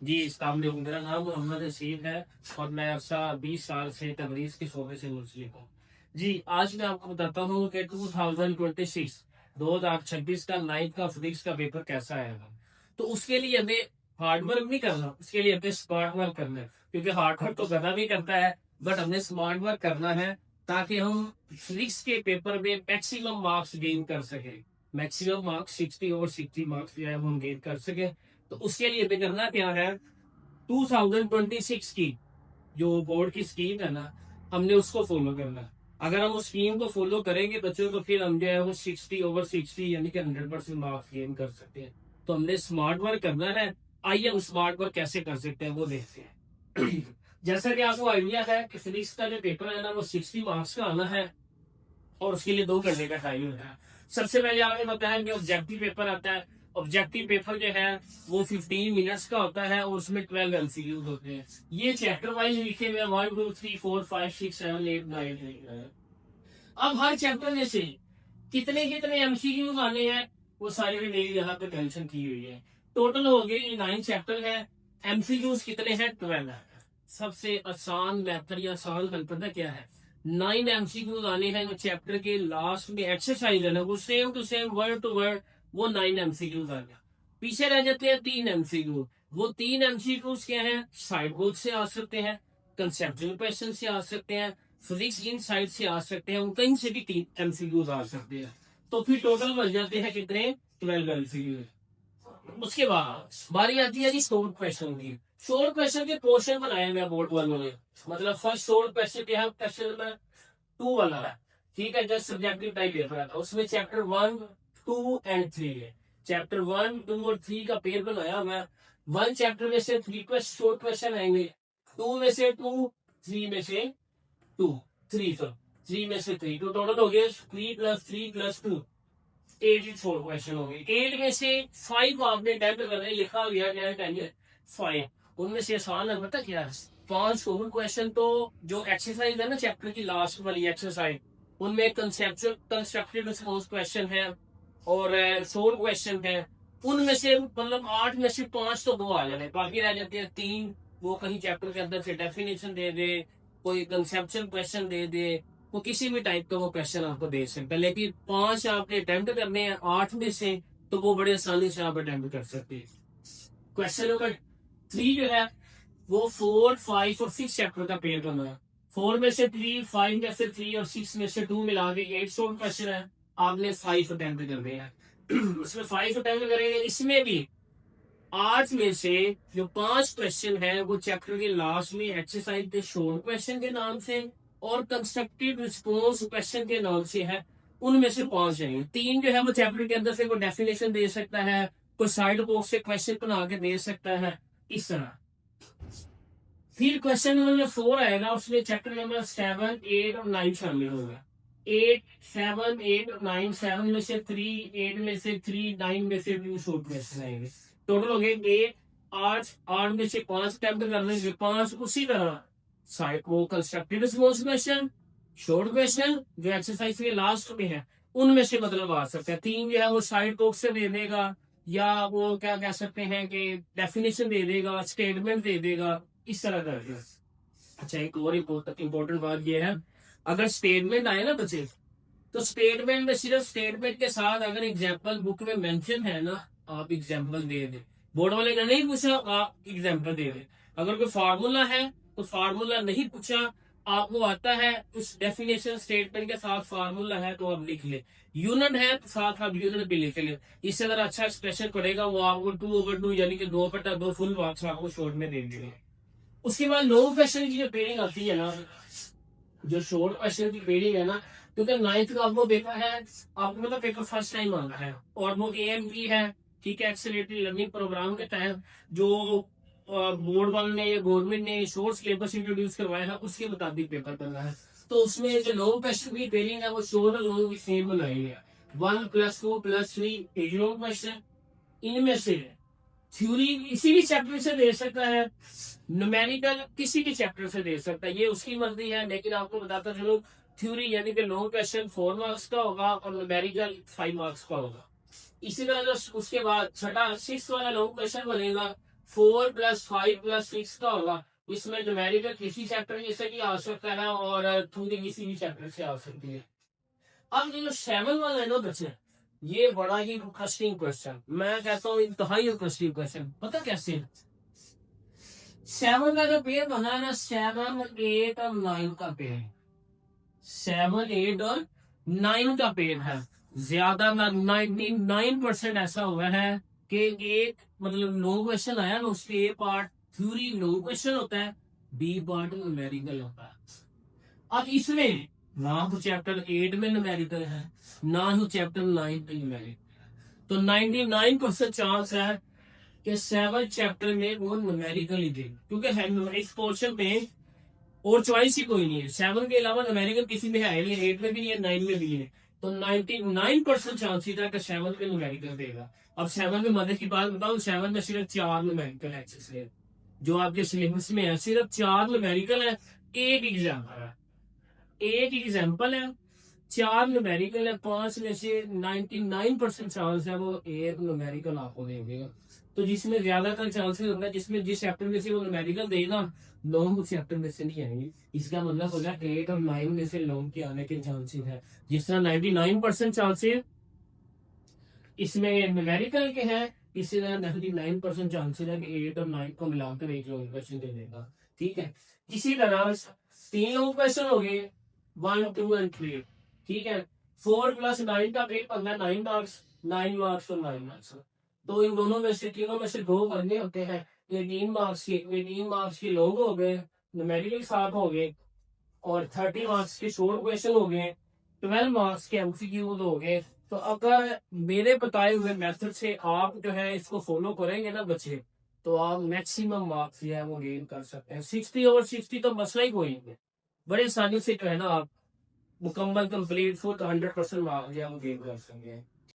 जी, अस्सलाम वालेकुम। मेरा नाम मोहम्मद हसीब है और मैं अरसा 20 साल से तदरीस के शोबे से मुंसलिक हूँ। जी, आज मैं आपको बताता हूँ कि 2026 2026 का 9th का फिजिक्स का पेपर कैसा आएगा। तो उसके लिए हमें हार्ड वर्क नहीं करना, उसके लिए हमें स्मार्ट वर्क करना है, क्योंकि हार्ड वर्क तो करना भी करता है, बट हमने स्मार्ट वर्क करना है ताकि हम फिजिक्स के पेपर में मैक्सिमम मार्क्स गेन कर सकें। मैक्सिमम मार्क्स 60 और 60 मार्क्स जो है वो हम गेन कर सकें। तो उसके लिए हमें करना क्या है, 2026 की जो बोर्ड की स्कीम है ना, हमने उसको फॉलो करना है। अगर हम उस स्कीम को फॉलो करेंगे बच्चों, तो फिर हम जो है वो 60/60 यानी कि 100% मार्क्स गेन कर सकते हैं। तो हमने स्मार्ट वर्क करना है। आइए हम स्मार्ट वर्क कैसे कर सकते हैं वो देखते हैं। जैसा कि आपको आइडिया है कि फिजिक्स का जो पेपर है ना वो 60 मार्क्स का आना है और उसके लिए 2 घंटे का टाइम होता है। सबसे पहले आपने बताया कि ऑब्जेक्टिव पेपर आता है। ऑब्जेक्टिव पेपर जो है वो 15 मिनट्स का होता है और उसमें 12 एमसीक्यूज होते हैं। ये चैप्टर वाइज लिखे हुए 1 2 3 4 5 6 7 8 9 10। अब हर चैप्टर में से कितने कितने एमसीक्यूज आने हैं वो सारी भी मेरी यहाँ पे मेंशन की हुई है। टोटल हो गए, ये 9 चैप्टर है। एमसीक्यूज कितने हैं? 12 है। सबसे आसान मेथड या आसान हल पता क्या है? 9 एमसीक्यूज आने हैं जो चैप्टर के लास्ट में एक्सरसाइज है ना, वो same to same word to word वो 9 एमसीक्यूज आ गया। पीछे रह जाते हैं 3 एमसीक्यू। वो 3 एमसीक्यूज क्या है? साइड बोर्ड से आ सकते हैं, कंसेप्चुअल क्वेश्चन से आ सकते हैं, फिजिक्स इन साइड से आ सकते हैं, कहीं से भी 3 एमसीक्यूज आ सकते हैं। तो फिर टोटल बन जाते हैं कितने? 12 एमसीक्यूज। उसके बाद बारी आती है जी शॉर्ट क्वेश्चन की। शॉर्ट क्वेश्चन के पोर्शन बनाए हुए बोर्ड वालों ने। मतलब फर्स्ट शॉर्ट क्वेश्चन क्या है? क्वेश्चन नंबर 2 वाला है। ठीक है, जस्ट सब्जेक्टिव टाइप पेपर है, उसमें चैप्टर 1 2 एंड 3 है। चैप्टर 1 2 और 3 का पेयर बनाया हुआ। 1 चैप्टर में से 3 शॉर्ट क्वेश्चन आएंगे, 2 में से 2, 3 में से 2, 3 में से 3, तो टोटल हो गया 3+3+2, 8 फोर क्वेश्चन हो गए। 8 में से 5 आपने अटेम्प्ट करने लिखा गया क्या? 5। उनमें से आसान है पता क्या है? 5 फोर क्वेश्चन तो जो एक्सरसाइज है ना चैप्टर की लास्ट वाली एक्सरसाइज, उनमें कंसेप्चुअल कंस्ट्रक्टिव रिस्पांस क्वेश्चन है और शॉर्ट क्वेश्चन है। उनमें से मतलब 8 में से 5 तो वो आ जाने, बाकी रह जाते हैं 3। वो कहीं चैप्टर के अंदर से डेफिनेशन दे दे, कोई कंसेप्चुअल क्वेश्चन दे दे, वो किसी भी टाइप का वो क्वेश्चन आपको दे सकता है। लेकिन 5 आपने अटेम्प्ट करने हैं 8 में से, तो वो बड़े आसानी से आप अटेम्प्ट कर सकते हैं। क्वेश्चन नंबर 3 जो है वो 4 5 और 6 चैप्टर का पेयर करना है। 4 में से 3, 5 में से 3 और 6 में से 2 मिला के 8 शॉर्ट क्वेश्चन है। आपने 5 अटेम्प्ट करने हैं। उसमें 5 अटेम्प्ट करेंगे। इसमें भी 8 में से जो 5 क्वेश्चन है वो चैप्टर के लास्ट में एक्सरसाइज के शॉर्ट क्वेश्चन के नाम से और कंस्ट्रक्टिव रिस्पॉन्स क्वेश्चन के नाम से है। उनमें से 5 हैं। 3 जो है वो चैप्टर के अंदर से कोई डेफिनेशन दे सकता है, कोई साइड बॉक्स से क्वेश्चन बना के दे सकता है, इस तरह। फिर क्वेश्चन नंबर 4 आएगा, उसमें चैप्टर नंबर 7 8 और 9 शामिल होगा। 8 7 8 और 9, 7 में से 3, 8 में से 3, 9 में से 2 शॉर्ट क्वेश्चन आएंगे। टोटल हो गए 8 8 में से 5 अटेम्प्ट करने के 5 उसी तरह साइड वो constructive response question, short question जो एक्सरसाइज के लास्ट में है, उनमें से मतलब आ सकते हैं। 3 जो है वो साइड बॉक्स से दे देगा, या वो क्या कह सकते हैं कि डेफिनेशन दे देगा, स्टेटमेंट दे देगा, इस तरह का है। अच्छा, एक और इम्पोर्टेंट बात यह है, अगर स्टेटमेंट आए ना बच्चे, तो स्टेटमेंट में सिर्फ स्टेटमेंट के साथ अगर एग्जाम्पल बुक में मेंशन है ना, आप एग्जाम्पल दे दें। बोर्ड वाले ने नहीं पूछा, आप एग्जाम्पल दे दें। अगर कोई फार्मूला है तो फार्मूला नहीं पूछा, आपको आता है उस डेफिनेशन स्टेटमेंट के साथ फार्मूला है तो आप लिख ले। यूनिट है तो साथ आप यूनिट भी लिख ले। इससे अगर अच्छा एक्सप्रेशन पड़ेगा वो आपको 2/2 यानी कि 2/2 फुल मार्क्स आपको शॉर्ट में दे देंगे। उसके बाद लॉन्ग क्वेश्चन की जो पेयरिंग आती है ना, जो शॉर्ट क्वेश्चन की पेयरिंग है ना, क्योंकि 9th का आपको देखा है, आपको मतलब पेपर फर्स्ट टाइम आना है और वो AMP है। ठीक है, एक्सेलरेटेड लर्निंग प्रोग्राम के तहत जो बोर्ड वाले ने या गवर्नमेंट ने शॉर्ट सिलेबस इंट्रोड्यूस करवाया है उसके मुताबिक पेपर करना है। तो उसमें जो लॉन्ग क्वेश्चन की पेयरिंग है वो शॉर्ट और लॉन्ग की सेम बनाई है। 1+2+3 लॉन्ग क्वेश्चन। इनमें से थ्योरी इसी भी चैप्टर से दे सकता है, न्यूमेरिकल किसी भी चैप्टर से दे सकता है, ये उसकी मर्जी है। लेकिन आपको बताता चलो, थ्योरी यानी कि लॉन्ग क्वेश्चन 4 मार्क्स का होगा और न्यूमेरिकल 5 मार्क्स का होगा। इसी तरह जो उसके बाद छठा 6 वाला लॉन्ग क्वेश्चन बनेगा 4 + 5 + 6 का होगा। इसमें न्यूमेरिकल किसी चैप्टर जैसे कि आ सकता है और थ्योरी किसी भी चैप्टर से आ सकती है। अब ये जो 7 वाला है ना बच्चे, ये बड़ा ही इंटरेस्टिंग क्वेश्चन, मैं कहता हूँ इंतहाई इंटरेस्टिंग क्वेश्चन। पता कैसे? 7 का जो पेयर बना है ना, 7, 8 और 9 का पेयर, 7, 8 और 9 का पेयर है। ज्यादा 99% ऐसा हुआ है कि एक मतलब नो क्वेश्चन आया ना, उसके ए पार्ट थ्योरी नो क्वेश्चन होता है, बी पार्ट न्यूमेरिकल होता है। अब इसमें ना तो चैप्टर 8 में न्यूमेरिकल है, ना ही चैप्टर 9 में न्यूमेरिकल है। तो 99% चांस है कि 7 चैप्टर में वो न्यूमेरिकल ही दे, क्योंकि इस पोर्शन में और चॉइस ही कोई नहीं है। 7 के अलावा न्यूमेरिकल किसी में है नहीं, 8 में भी नहीं है, 9 में भी नहीं है। तो 99% चांसेस है कि 7 में न्यूमेरिकल देगा। अब 7 में मदद की बात बताऊं, 7 में सिर्फ 4 न्यूमेरिकल है, जो आपके सिलेबस में है सिर्फ 4 न्यूमेरिकल है। एक एग्जाम्पल है, एक एग्जाम्पल है, 4 न्यूमेरिकल है, 5 में से 99% चांस है वो एक न्यूमेरिकल आपको देगा। तो जिसमें ज्यादातर चांसेस होता है, जिसमें जिस चैप्टर में से वो न्यूमेरिकल देगा, लॉन्ग उस चैप्टर में से नहीं आएंगे। इसका मतलब हो गया 8 और 9 में से लॉन्ग के आने के चांसेस है। जिस तरह 99% चांसेस इसमें न्यूमेरिकल के हैं, इसी तरह 99% चांसेस है कि 8 और 9 को मिलाकर एक लॉन्ग क्वेश्चन दे देगा। ठीक है, इसी तरह 3 लॉन्ग क्वेश्चन हो गए, 1, 2 एंड 3। ठीक है, 4 + 9 का पेज बनना है 9 मार्क्स, 9 मार्क्स और 9 मार्क्स। तो इन दोनों में से, तीनों में से दो करने होते हैं। 18 मार्क्स के लॉन्ग हो गए, न्यूमेरिकल 7 हो गए, और 30 मार्क्स के शॉर्ट क्वेश्चन हो गए, 12 मार्क्स के एमसीक्यू हो गए। तो अगर मेरे बताए हुए मेथड से आप जो है इसको फॉलो करेंगे ना बच्चे, तो आप मैक्सिमम मार्क्स जो है वो गेन कर सकते हैं। 60/60 तो मसला ही कोई नहीं है, बड़े आसानी से जो है ना आप मुकम्मल कंप्लीट फुल 100% मार्क्स जो है वो गेन कर सकते हैं।